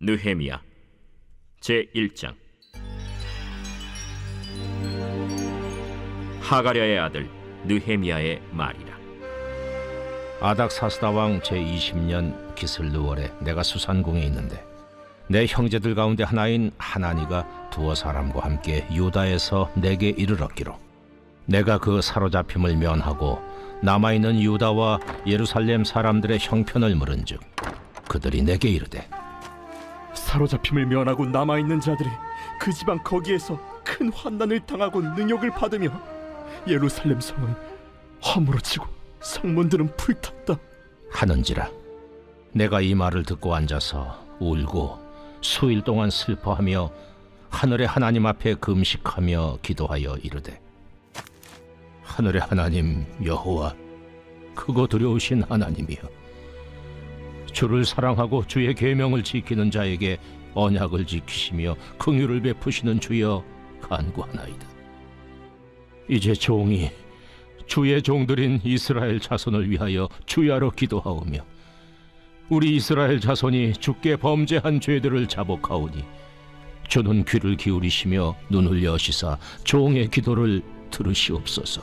느헤미야 제1장. 하가랴의 아들 느헤미야의 말이라. 아닥사스다 왕 제20년 기슬르월에 내가 수산궁에 있는데 내 형제들 가운데 하나인 하나니가 두어 사람과 함께 유다에서 내게 이르렀기로 내가 그 사로잡힘을 면하고 남아있는 유다와 예루살렘 사람들의 형편을 물은즉 그들이 내게 이르되 사로잡힘을 면하고 남아있는 자들이 그 지방 거기에서 큰 환난을 당하고 능욕을 받으며 예루살렘 성은 허물어지고 성문들은 불탔다 하는지라. 내가 이 말을 듣고 앉아서 울고 수일 동안 슬퍼하며 하늘의 하나님 앞에 금식하며 기도하여 이르되 하늘의 하나님 여호와 크고 두려우신 하나님이여, 주를 사랑하고 주의 계명을 지키는 자에게 언약을 지키시며 긍휼을 베푸시는 주여 간구하나이다. 이제 종이 주의 종들인 이스라엘 자손을 위하여 주야로 기도하오며 우리 이스라엘 자손이 주께 범죄한 죄들을 자복하오니 주는 귀를 기울이시며 눈을 여시사 종의 기도를 들으시옵소서.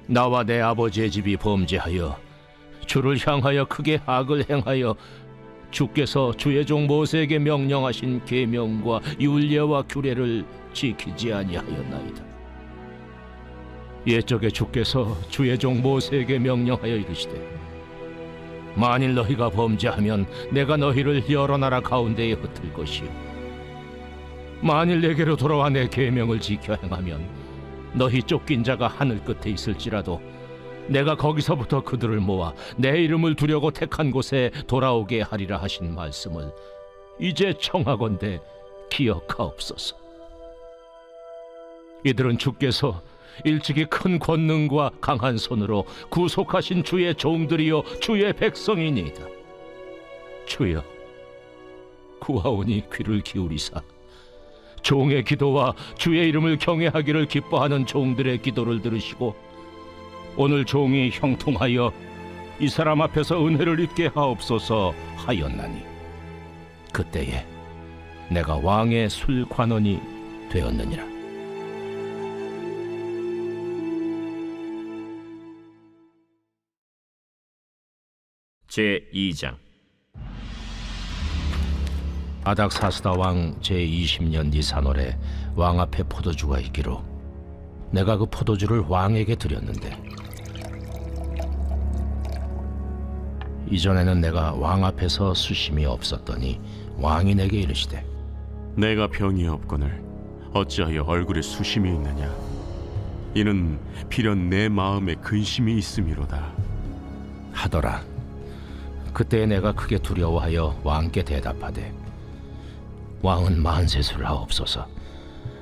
나와 내 아버지의 집이 범죄하여 주를 향하여 크게 악을 행하여 주께서 주의 종 모세에게 명령하신 계명과 율례와 규례를 지키지 아니하였나이다. 옛적에 주께서 주의 종 모세에게 명령하여 이르시되 만일 너희가 범죄하면 내가 너희를 여러 나라 가운데에 흩을 것이요 만일 내게로 돌아와 내 계명을 지켜 행하면 너희 쫓긴 자가 하늘 끝에 있을지라도 내가 거기서부터 그들을 모아 내 이름을 두려고 택한 곳에 돌아오게 하리라 하신 말씀을 이제 청하건대 기억하옵소서. 이들은 주께서 일찍이 큰 권능과 강한 손으로 구속하신 주의 종들이요 주의 백성이니이다. 주여 구하오니 귀를 기울이사 종의 기도와 주의 이름을 경외하기를 기뻐하는 종들의 기도를 들으시고 오늘 종이 형통하여 이 사람 앞에서 은혜를 입게 하옵소서 하였나니 그때에 내가 왕의 술관원이 되었느니라. 제2장. 아닥사스다 왕 제20년 니산월에 왕 앞에 포도주가 있기로 내가 그 포도주를 왕에게 드렸는데 이전에는 내가 왕 앞에서 수심이 없었더니 왕이 내게 이르시되 내가 병이 없거늘 어찌하여 얼굴에 수심이 있느냐. 이는 필연 내 마음에 근심이 있음이로다 하더라. 그때 내가 크게 두려워하여 왕께 대답하되 왕은 만세수를 하옵소서.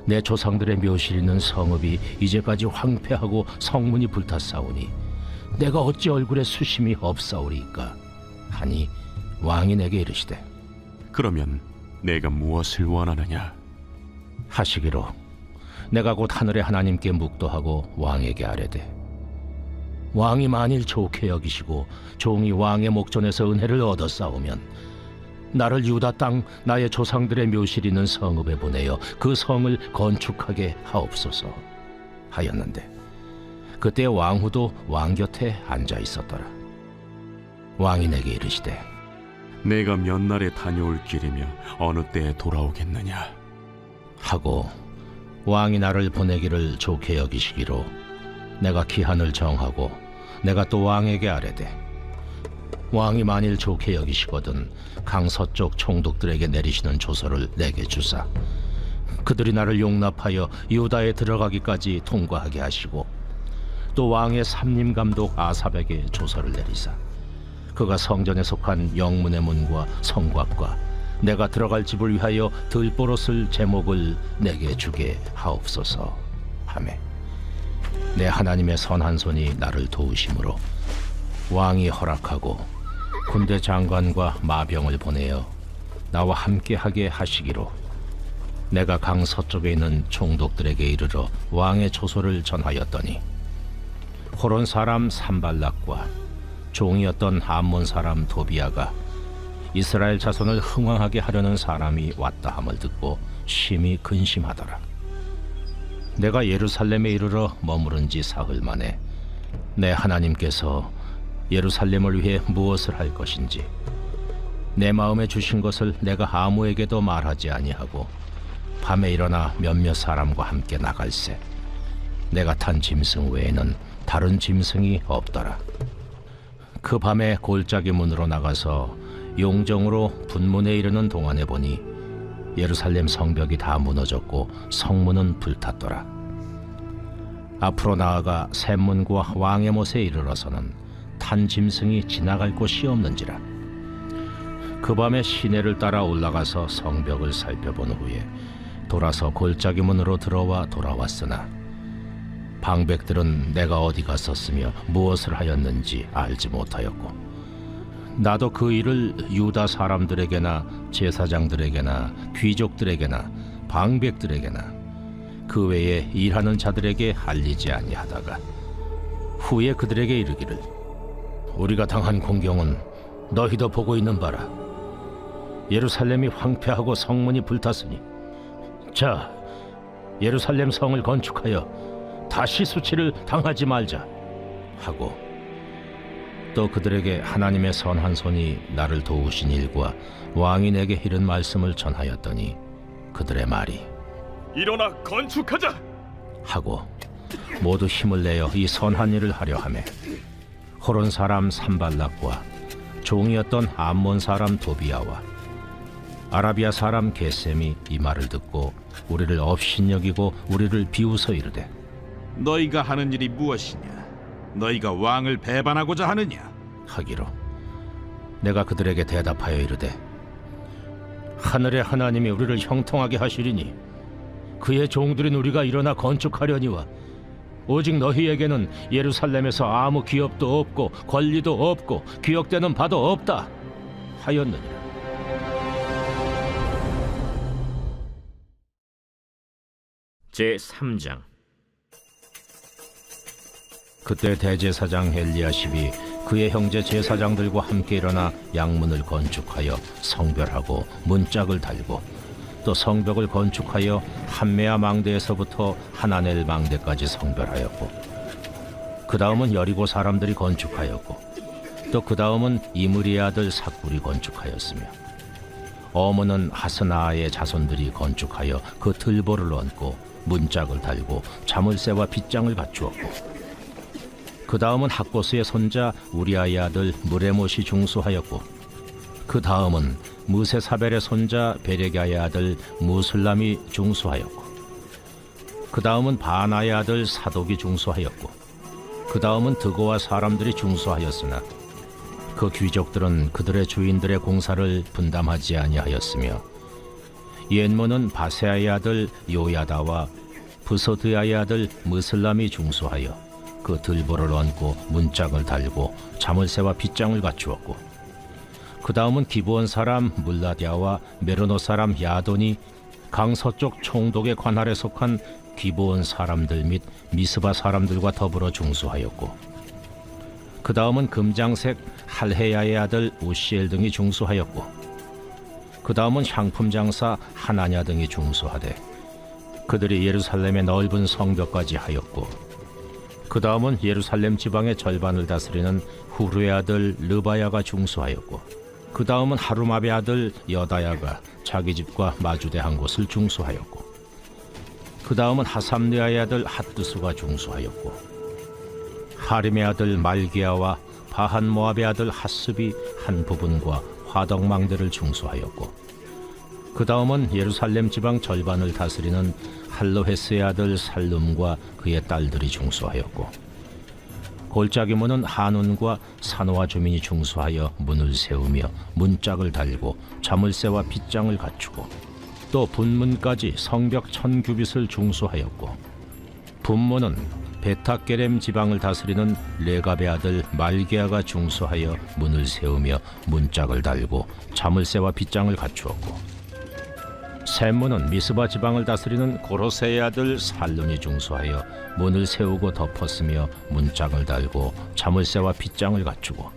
내 조상들의 묘실 있는 성읍이 이제까지 황폐하고 성문이 불탔사오니 내가 어찌 얼굴에 수심이 없사오리이까 하니 왕이 내게 이르시되 그러면 내가 무엇을 원하느냐 하시기로 내가 곧 하늘의 하나님께 묵도하고 왕에게 아뢰되 왕이 만일 좋게 여기시고 종이 왕의 목전에서 은혜를 얻었사오면 나를 유다 땅 나의 조상들의 묘실 있는 성읍에 보내어 그 성을 건축하게 하옵소서 하였는데 그때 왕후도 왕 곁에 앉아 있었더라. 왕이 내게 이르시되 내가 몇 날에 다녀올 길이며 어느 때에 돌아오겠느냐 하고 왕이 나를 보내기를 좋게 여기시기로 내가 기한을 정하고 내가 또 왕에게 아뢰되 왕이 만일 좋게 여기시거든 강 서쪽 총독들에게 내리시는 조서를 내게 주사 그들이 나를 용납하여 유다에 들어가기까지 통과하게 하시고 또 왕의 삼림 감독 아삽에게 조서를 내리사 그가 성전에 속한 영문의 문과 성곽과 내가 들어갈 집을 위하여 들보롯을 제목을 내게 주게 하옵소서 하매 내 하나님의 선한 손이 나를 도우심으로 왕이 허락하고 군대 장관과 마병을 보내어 나와 함께하게 하시기로 내가 강 서쪽에 있는 총독들에게 이르러 왕의 조소를 전하였더니 호론 사람 산발락과 종이었던 암몬 사람 도비아가 이스라엘 자손을 흥왕하게 하려는 사람이 왔다 함을 듣고 심히 근심하더라. 내가 예루살렘에 이르러 머무른 지 사흘 만에 내 하나님께서 예루살렘을 위해 무엇을 할 것인지 내 마음에 주신 것을 내가 아무에게도 말하지 아니하고 밤에 일어나 몇몇 사람과 함께 나갈새 내가 탄 짐승 외에는 다른 짐승이 없더라. 그 밤에 골짜기 문으로 나가서 용정으로 분문에 이르는 동안에 보니 예루살렘 성벽이 다 무너졌고 성문은 불탔더라. 앞으로 나아가 샘문과 왕의 못에 이르러서는 탄 짐승이 지나갈 곳이 없는지라. 그 밤에 시내를 따라 올라가서 성벽을 살펴본 후에 돌아서 골짜기 문으로 들어와 돌아왔으나 방백들은 내가 어디 갔었으며 무엇을 하였는지 알지 못하였고 나도 그 일을 유다 사람들에게나 제사장들에게나 귀족들에게나 방백들에게나 그 외에 일하는 자들에게 알리지 아니하다가 후에 그들에게 이르기를 우리가 당한 공경은 너희도 보고 있는 바라. 예루살렘이 황폐하고 성문이 불탔으니 자 예루살렘 성을 건축하여 다시 수치를 당하지 말자 하고 또 그들에게 하나님의 선한 손이 나를 도우신 일과 왕이 내게 이른 말씀을 전하였더니 그들의 말이 일어나 건축하자. 하고 모두 힘을 내어 이 선한 일을 하려 하매 호론 사람 산발락과 종이었던 암몬 사람 도비아와 아라비아 사람 게셈이 이 말을 듣고 우리를 업신여기고 우리를 비웃어 이르되 너희가 하는 일이 무엇이냐? 너희가 왕을 배반하고자 하느냐? 하기로 내가 그들에게 대답하여 이르되 하늘의 하나님이 우리를 형통하게 하시리니 그의 종들인 우리가 일어나 건축하려니와 오직 너희에게는 예루살렘에서 아무 기업도 없고 권리도 없고 기억되는 바도 없다 하였느니라. 제3장. 그때 대제사장 엘리야십이 그의 형제 제사장들과 함께 일어나 양문을 건축하여 성별하고 문짝을 달고 또 성벽을 건축하여 한메아 망대에서부터 하나넬 망대까지 성별하였고 그 다음은 여리고 사람들이 건축하였고 또 그 다음은 이므리의 아들 삭불이 건축하였으며 어문은 하스나의 자손들이 건축하여 그 들보를 얹고 문짝을 달고 자물쇠와 빗장을 갖추었고 그 다음은 학보스의 손자 우리아의 아들 무레못이 중수하였고 그 다음은 무세사벨의 손자 베레가의 아들 무슬람이 중수하였고 그 다음은 바나의 아들 사독이 중수하였고 그 다음은 드고와 사람들이 중수하였으나 그 귀족들은 그들의 주인들의 공사를 분담하지 아니하였으며 옌모는 바세아의 아들 요야다와 부소드야의 아들 무슬람이 중수하여 그 들보를 얹고 문짝을 달고 자물쇠와 빗장을 갖추었고 그 다음은 기브온 사람 물라디아와 메로노 사람 야돈이 강서쪽 총독의 관할에 속한 기브온 사람들 및 미스바 사람들과 더불어 중수하였고 그 다음은 금장색 할헤야의 아들 우시엘 등이 중수하였고 그 다음은 향품 장사 하나냐 등이 중수하되 그들이 예루살렘의 넓은 성벽까지 하였고 그 다음은 예루살렘 지방의 절반을 다스리는 후르의 아들 르바야가 중수하였고 그 다음은 하루마베 아들 여다야가 자기 집과 마주대한 곳을 중수하였고 그 다음은 하삼느아의 아들 핫두수가 중수하였고 하림의 아들 말기야와 바한 모압의 아들 핫습이 한 부분과 화덕망대를 중수하였고 그 다음은 예루살렘 지방 절반을 다스리는 할로헤스의 아들 살룸과 그의 딸들이 중수하였고 골짜기 문은 한운과 산호와 주민이 중수하여 문을 세우며 문짝을 달고 자물쇠와 빗장을 갖추고 또 분문까지 성벽 1000규빗을 중수하였고 분문은 베타게렘 지방을 다스리는 레갑의 아들 말게아가 중수하여 문을 세우며 문짝을 달고 자물쇠와 빗장을 갖추었고 샘문은 미스바 지방을 다스리는 고로세의 아들 살룬이 중수하여 문을 세우고 덮었으며 문짝을 달고 자물쇠와 빗장을 갖추고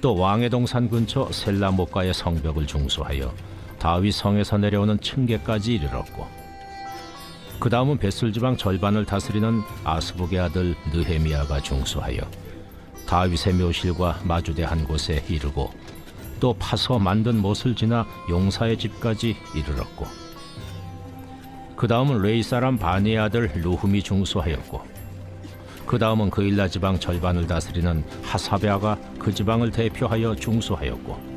또 왕의 동산 근처 셀라못가의 성벽을 중수하여 다윗 성에서 내려오는 층계까지 이르렀고, 그 다음은 벳술 지방 절반을 다스리는 아스북의 아들 느헤미야가 중수하여 다윗의 묘실과 마주대한 곳에 이르고, 또 파서 만든 못을 지나 용사의 집까지 이르렀고, 그 다음은 레이 사람 바니의 아들 루흠이 중수하였고, 그 다음은 그일라 지방 절반을 다스리는 하사베아가 그 지방을 대표하여 중수하였고,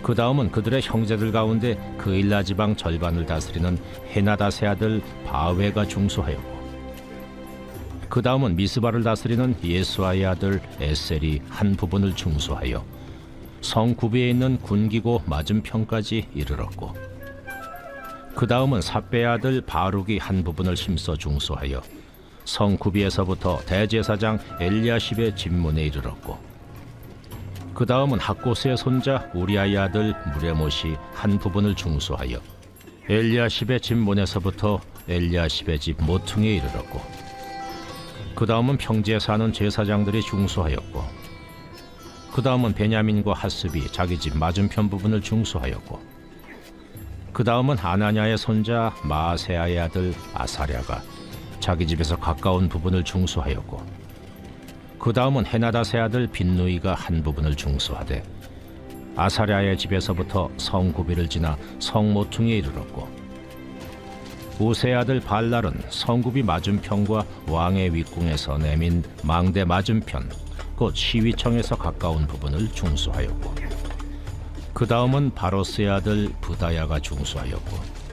그 다음은 그들의 형제들 가운데 그일라 지방 절반을 다스리는 헤나다세 아들 바웨가 중수하였고, 그 다음은 미스바를 다스리는 예수아의 아들 에셀이 한 부분을 중수하여 성 구비에 있는 군기고 맞은편까지 이르렀고, 그 다음은 삽베의 아들 바룩이 한 부분을 심서 중수하여 성 구비에서부터 대제사장 엘리야십의 집문에 이르렀고, 그 다음은 학고스의 손자 우리아의 아들 무레못이 한 부분을 중수하여 엘리야십의 집문에서부터 엘리야십의 집 모퉁이에 이르렀고, 그 다음은 평지에 사는 제사장들이 중수하였고, 그 다음은 베냐민과 하스비 자기 집 맞은편 부분을 중수하였고, 그 다음은 하나냐의 손자 마아세아의 아들 아사랴가 자기 집에서 가까운 부분을 중수하였고, 그 다음은 헤나다세 아들 빈누이가 한 부분을 중수하되 아사랴의 집에서부터 성 구비를 지나 성 모퉁이에 이르렀고, 우세의 아들 발랄은 성구비 맞은편과 왕의 윗궁에서 내민 망대 맞은편 곧 시위청에서 가까운 부분을 중수하였고, 그 다음은 바로스의 아들 부다야가 중수하였고,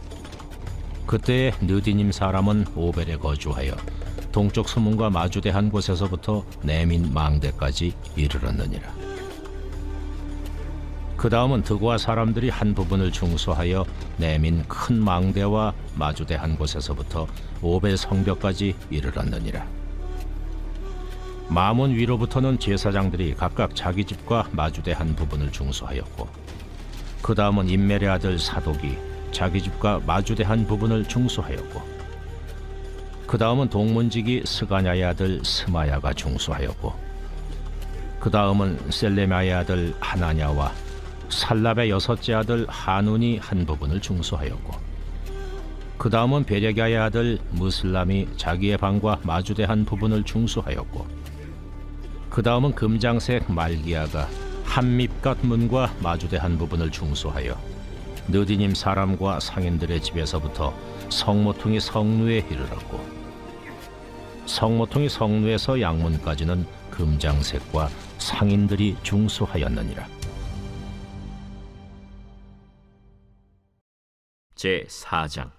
그때의 느디님 사람은 오벨에 거주하여 동쪽 수문과 마주대한 곳에서부터 내민 망대까지 이르렀느니라. 그 다음은 드고아 사람들이 한 부분을 중수하여 내민 큰 망대와 마주대한 곳에서부터 오벨 성벽까지 이르렀느니라. 마문 위로부터는 제사장들이 각각 자기 집과 마주대한 부분을 중수하였고, 그 다음은 임멜의 아들 사독이 자기 집과 마주대한 부분을 중수하였고, 그 다음은 동문지기 스가냐의 아들 스마야가 중수하였고, 그 다음은 셀레마의 아들 하나냐와 살랍의 여섯째 아들 하눈이 한 부분을 중수하였고, 그 다음은 베레가의 아들 무슬람이 자기의 방과 마주대한 부분을 중수하였고, 그 다음은 금장색 말기야가 한밉갓 문과 마주대한 부분을 중수하여 느디님 사람과 상인들의 집에서부터 성모퉁이 성루에 이르렀고, 성모퉁이 성루에서 양문까지는 금장색과 상인들이 중수하였느니라. 제4장.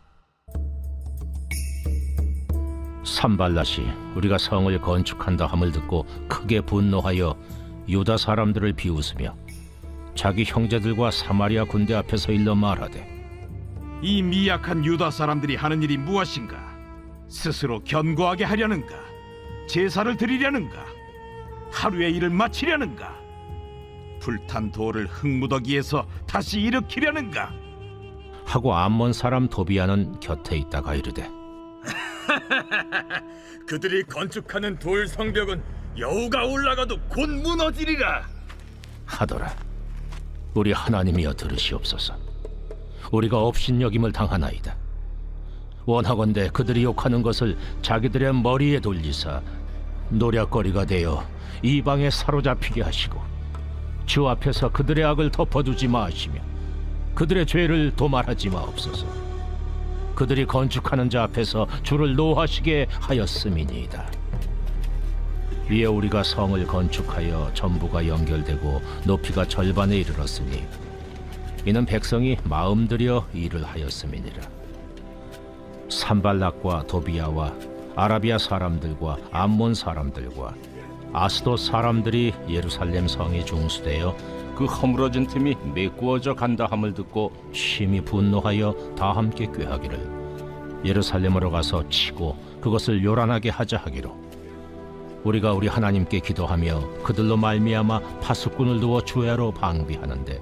산발랏이 우리가 성을 건축한다 함을 듣고 크게 분노하여 유다 사람들을 비웃으며 자기 형제들과 사마리아 군대 앞에서 일러 말하되, 이 미약한 유다 사람들이 하는 일이 무엇인가? 스스로 견고하게 하려는가? 제사를 드리려는가? 하루의 일을 마치려는가? 불탄 돌을 흙무더기에서 다시 일으키려는가? 하고 암몬 사람 도비아는 곁에 있다가 이르되, 그들이 건축하는 돌 성벽은 여우가 올라가도 곧 무너지리라. 하더라. 우리 하나님이여 들으시옵소서. 우리가 업신여김을 당하나이다. 원하건대 그들이 욕하는 것을 자기들의 머리에 돌리사 노략거리가 되어 이방에 사로잡히게 하시고, 주 앞에서 그들의 악을 덮어두지 마시며 그들의 죄를 도말하지 마옵소서. 그들이 건축하는 자 앞에서 주를 노하시게 하였음이니이다. 이에 우리가 성을 건축하여 전부가 연결되고 높이가 절반에 이르렀으니 이는 백성이 마음 들여 일을 하였음이니라. 산발락과 도비아와 아라비아 사람들과 암몬 사람들과 아스돗 사람들이 예루살렘 성에 중수되어 그 허물어진 틈이 메꾸어져 간다 함을 듣고 심히 분노하여 다 함께 꾀하기를 예루살렘으로 가서 치고 그것을 요란하게 하자 하기로, 우리가 우리 하나님께 기도하며 그들로 말미암아 파수꾼을 두어 주야로 방비하는데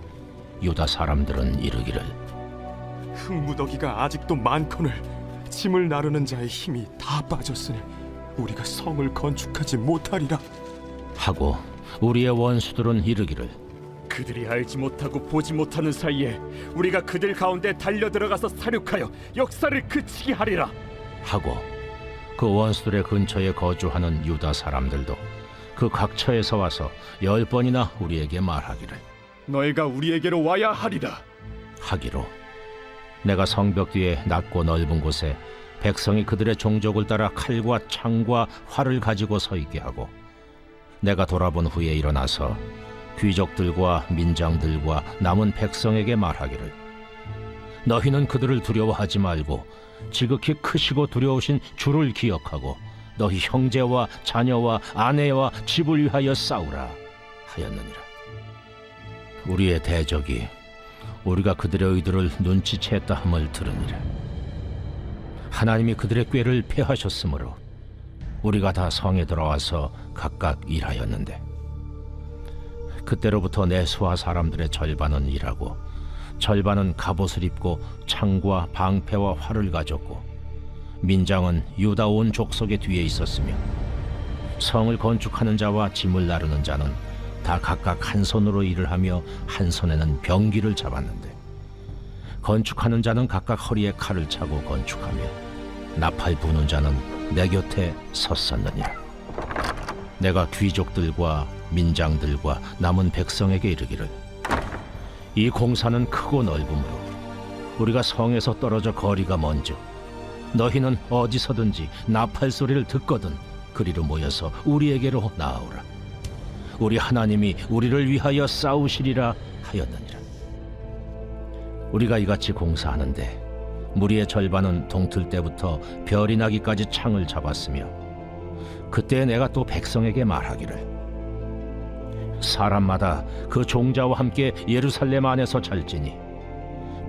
유다 사람들은 이르기를, 흙무더기가 아직도 많거늘 짐을 나르는 자의 힘이 다 빠졌으니 우리가 성을 건축하지 못하리라 하고 우리의 원수들은 이르기를 그들이 알지 못하고 보지 못하는 사이에 우리가 그들 가운데 달려 들어가서 사륙하여 역사를 그치게 하리라. 하고 그 원수들의 근처에 거주하는 유다 사람들도 그 각처에서 와서 10번이나 우리에게 말하기를 너희가 우리에게로 와야 하리라. 하기로 내가 성벽 뒤에 낮고 넓은 곳에 백성이 그들의 종족을 따라 칼과 창과 활을 가지고 서 있게 하고 내가 돌아본 후에 일어나서 귀족들과 민장들과 남은 백성에게 말하기를 너희는 그들을 두려워하지 말고 지극히 크시고 두려우신 주를 기억하고 너희 형제와 자녀와 아내와 집을 위하여 싸우라 하였느니라. 우리의 대적이 우리가 그들의 의도를 눈치챘다 함을 들으니라. 하나님이 그들의 꾀를 패하셨으므로 우리가 다 성에 들어와서 각각 일하였는데 그때로부터 내 수하 사람들의 절반은 일하고 절반은 갑옷을 입고 창과 방패와 활을 가졌고 민장은 유다 온 족속의 뒤에 있었으며 성을 건축하는 자와 짐을 나르는 자는 다 각각 한 손으로 일을 하며 한 손에는 병기를 잡았는데 건축하는 자는 각각 허리에 칼을 차고 건축하며 나팔 부는 자는 내 곁에 섰었느니라. 내가 귀족들과 민장들과 남은 백성에게 이르기를 이 공사는 크고 넓으므로 우리가 성에서 떨어져 거리가 먼즉 너희는 어디서든지 나팔 소리를 듣거든 그리로 모여서 우리에게로 나아오라. 우리 하나님이 우리를 위하여 싸우시리라 하였느니라. 우리가 이같이 공사하는데 무리의 절반은 동틀 때부터 별이 나기까지 창을 잡았으며 그때 내가 또 백성에게 말하기를 사람마다 그 종자와 함께 예루살렘 안에서 잘지니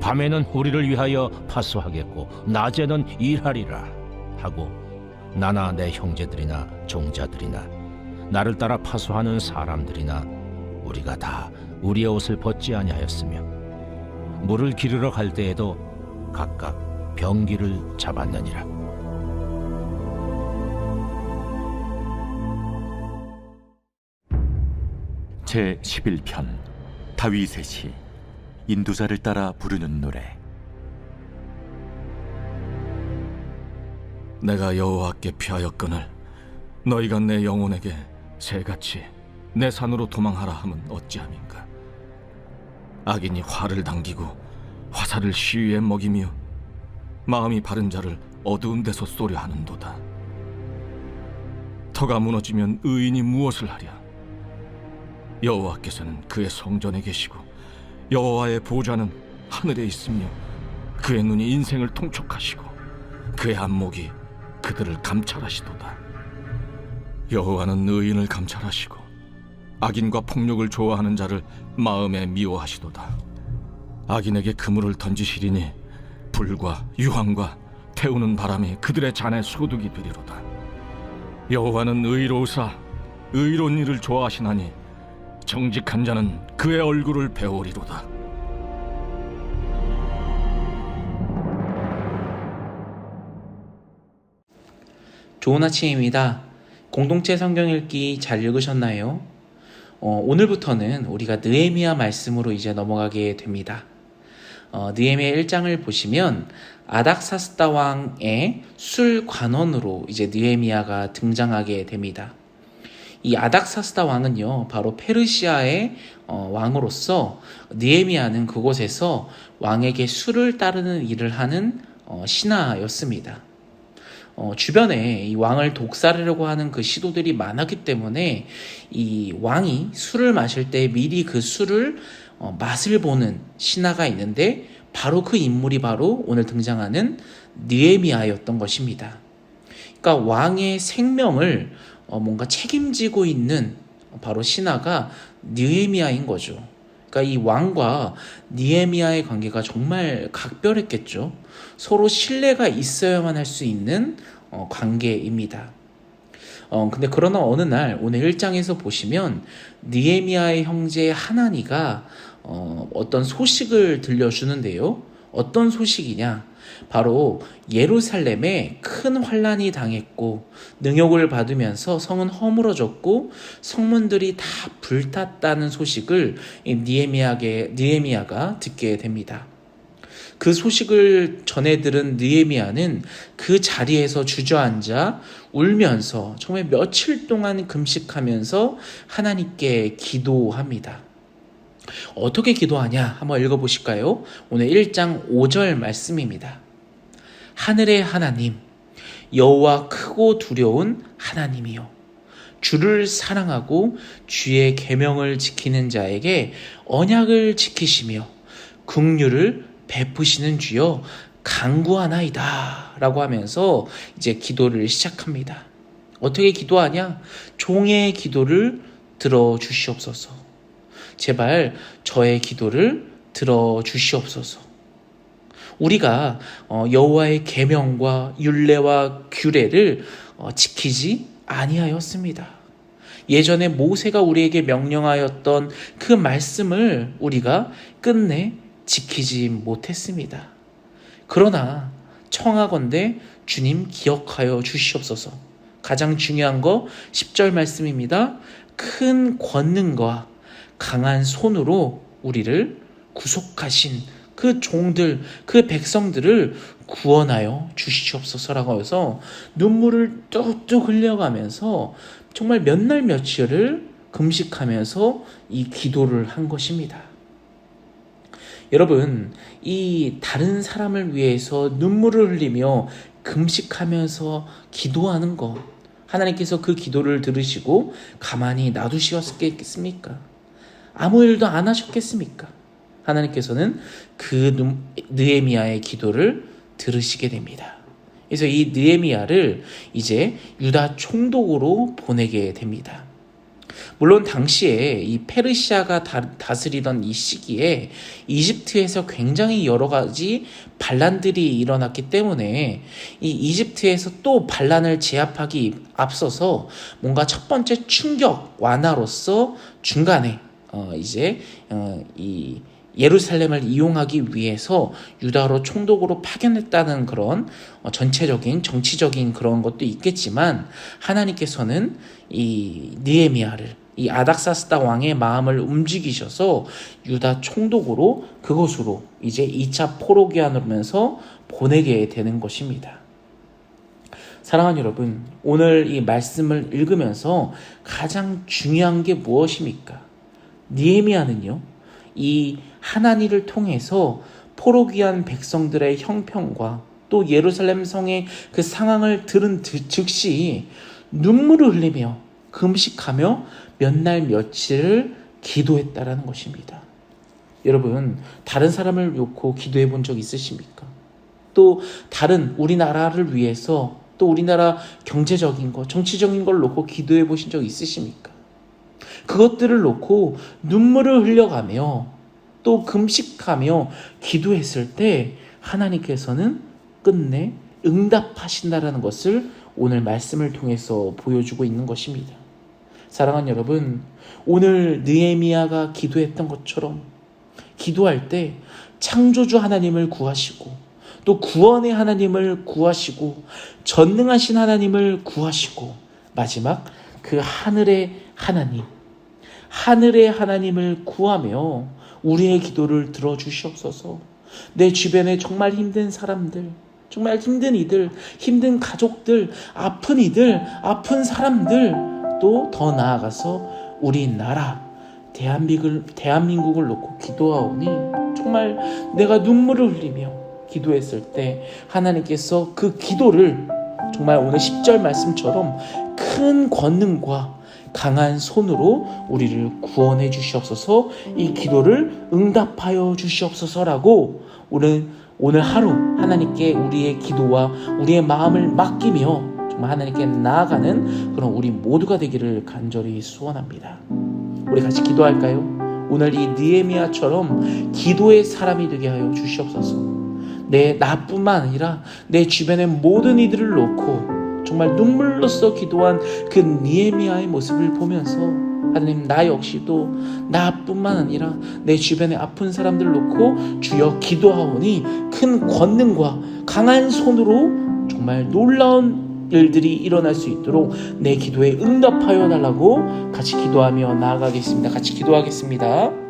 밤에는 우리를 위하여 파수하겠고 낮에는 일하리라 하고 나나 내 형제들이나 종자들이나 나를 따라 파수하는 사람들이나 우리가 다 우리의 옷을 벗지 아니하였으며 물을 기르러 갈 때에도 각각 병기를 잡았느니라. 제 11편 다윗의 시 인도자를 따라 부르는 노래. 내가 여호와께 피하였거늘 너희가 내 영혼에게 새같이 내 산으로 도망하라 함은 어찌함인가. 악인이 활을 당기고 화살을 시위에 먹이며 마음이 바른 자를 어두운 데서 쏘려 하는도다. 터가 무너지면 의인이 무엇을 하랴. 여호와께서는 그의 성전에 계시고 여호와의 보좌는 하늘에 있으며 그의 눈이 인생을 통촉하시고 그의 안목이 그들을 감찰하시도다. 여호와는 의인을 감찰하시고 악인과 폭력을 좋아하는 자를 마음에 미워하시도다. 악인에게 그물을 던지시리니 불과 유황과 태우는 바람이 그들의 잔에 소득이 되리로다. 여호와는 의로우사 의로운 일을 좋아하시나니 정직한 자는 그의 얼굴을 배우리로다. 좋은 아침입니다. 공동체 성경 읽기 잘 읽으셨나요? 오늘부터는 우리가 느헤미야 말씀으로 이제 넘어가게 됩니다. 느헤미야 1장을 보시면 아닥사스다 왕의 술 관원으로 이제 느헤미야가 등장하게 됩니다. 이 아닥사스다 왕은요, 바로 페르시아의 왕으로서 느헤미야는 그곳에서 왕에게 술을 따르는 일을 하는 신하였습니다. 주변에 이 왕을 독살하려고 하는 그 시도들이 많았기 때문에 이 왕이 술을 마실 때 미리 그 술을 맛을 보는 신하가 있는데 바로 그 인물이 바로 오늘 등장하는 느헤미야였던 것입니다. 그러니까 왕의 생명을 뭔가 책임지고 있는 바로 신하가 느헤미야인 거죠. 그러니까 이 왕과 느헤미야의 관계가 정말 각별했겠죠. 서로 신뢰가 있어야만 할 수 있는 관계입니다. 근데 그러나 어느 날 오늘 1장에서 보시면 느헤미야의 형제 하나니가 어떤 소식을 들려주는데요. 어떤 소식이냐? 바로 예루살렘에 큰 환란이 당했고 능욕을 받으면서 성은 허물어졌고 성문들이 다 불탔다는 소식을 느헤미야가 듣게 됩니다. 그 소식을 전해 들은 느헤미야는 그 자리에서 주저앉아 울면서 정말 며칠 동안 금식하면서 하나님께 기도합니다. 어떻게 기도하냐? 한번 읽어보실까요? 오늘 1장 5절 말씀입니다. 하늘의 하나님, 여호와 크고 두려운 하나님이요, 주를 사랑하고 주의 계명을 지키는 자에게 언약을 지키시며 긍휼을 베푸시는 주여 간구하나이다 라고 하면서 이제 기도를 시작합니다. 어떻게 기도하냐? 종의 기도를 들어주시옵소서. 제발 저의 기도를 들어주시옵소서. 우리가 여호와의 계명과 율례와 규례를 지키지 아니하였습니다. 예전에 모세가 우리에게 명령하였던 그 말씀을 우리가 끝내 지키지 못했습니다. 그러나 청하건대 주님 기억하여 주시옵소서. 가장 중요한 거 10절 말씀입니다. 큰 권능과 강한 손으로 우리를 구속하신 그 종들, 그 백성들을 구원하여 주시옵소서라고 해서 눈물을 뚝뚝 흘려가면서 정말 몇 날 며칠을 금식하면서 이 기도를 한 것입니다. 여러분, 이 다른 사람을 위해서 눈물을 흘리며 금식하면서 기도하는 것, 하나님께서 그 기도를 들으시고 가만히 놔두시겠습니까? 아무 일도 안 하셨겠습니까? 하나님께서는 그 느헤미야의 기도를 들으시게 됩니다. 그래서 이 느헤미야를 이제 유다 총독으로 보내게 됩니다. 물론 당시에 이 페르시아가 다스리던 이 시기에 이집트에서 굉장히 여러 가지 반란들이 일어났기 때문에 이 이집트에서 또 반란을 제압하기 앞서서 뭔가 첫 번째 충격 완화로서 중간에 이 예루살렘을 이용하기 위해서 유다로 총독으로 파견했다는 그런 전체적인 정치적인 그런 것도 있겠지만, 하나님께서는 이 느헤미야를, 이 아닥사스다 왕의 마음을 움직이셔서 유다 총독으로 그곳으로 이제 2차 포로기한으로면서 보내게 되는 것입니다. 사랑하는 여러분, 오늘 이 말씀을 읽으면서 가장 중요한 게 무엇입니까? 느헤미야는요, 이 하나님을 통해서 포로귀한 백성들의 형편과 또 예루살렘 성의 그 상황을 들은 즉시 눈물을 흘리며 금식하며 몇 날 며칠을 기도했다라는 것입니다. 여러분, 다른 사람을 놓고 기도해 본 적 있으십니까? 또 다른 우리나라를 위해서, 또 우리나라 경제적인 것, 정치적인 걸 놓고 기도해 보신 적 있으십니까? 그것들을 놓고 눈물을 흘려가며 또 금식하며 기도했을 때 하나님께서는 끝내 응답하신다라는 것을 오늘 말씀을 통해서 보여주고 있는 것입니다. 사랑하는 여러분, 오늘 느헤미야가 기도했던 것처럼 기도할 때 창조주 하나님을 구하시고 또 구원의 하나님을 구하시고 전능하신 하나님을 구하시고 마지막 그 하늘의 하나님을 구하며 우리의 기도를 들어주시옵소서. 내 주변에 정말 힘든 사람들, 정말 힘든 이들, 힘든 가족들, 아픈 이들, 아픈 사람들, 또 더 나아가서 우리나라 대한민국을 놓고 기도하오니 정말 내가 눈물을 흘리며 기도했을 때 하나님께서 그 기도를 정말 오늘 10절 말씀처럼 큰 권능과 강한 손으로 우리를 구원해 주시옵소서, 이 기도를 응답하여 주시옵소서라고 오늘 하루 하나님께 우리의 기도와 우리의 마음을 맡기며 정말 하나님께 나아가는 그런 우리 모두가 되기를 간절히 소원합니다. 우리 같이 기도할까요? 오늘 이 느헤미야처럼 기도의 사람이 되게 하여 주시옵소서. 나뿐만 아니라 내 주변의 모든 이들을 놓고 정말 눈물로써 기도한 그 느헤미야의 모습을 보면서 하나님, 나 역시도 나뿐만 아니라 내 주변에 아픈 사람들 놓고 주여 기도하오니 큰 권능과 강한 손으로 정말 놀라운 일들이 일어날 수 있도록 내 기도에 응답하여 달라고 같이 기도하며 나아가겠습니다. 같이 기도하겠습니다.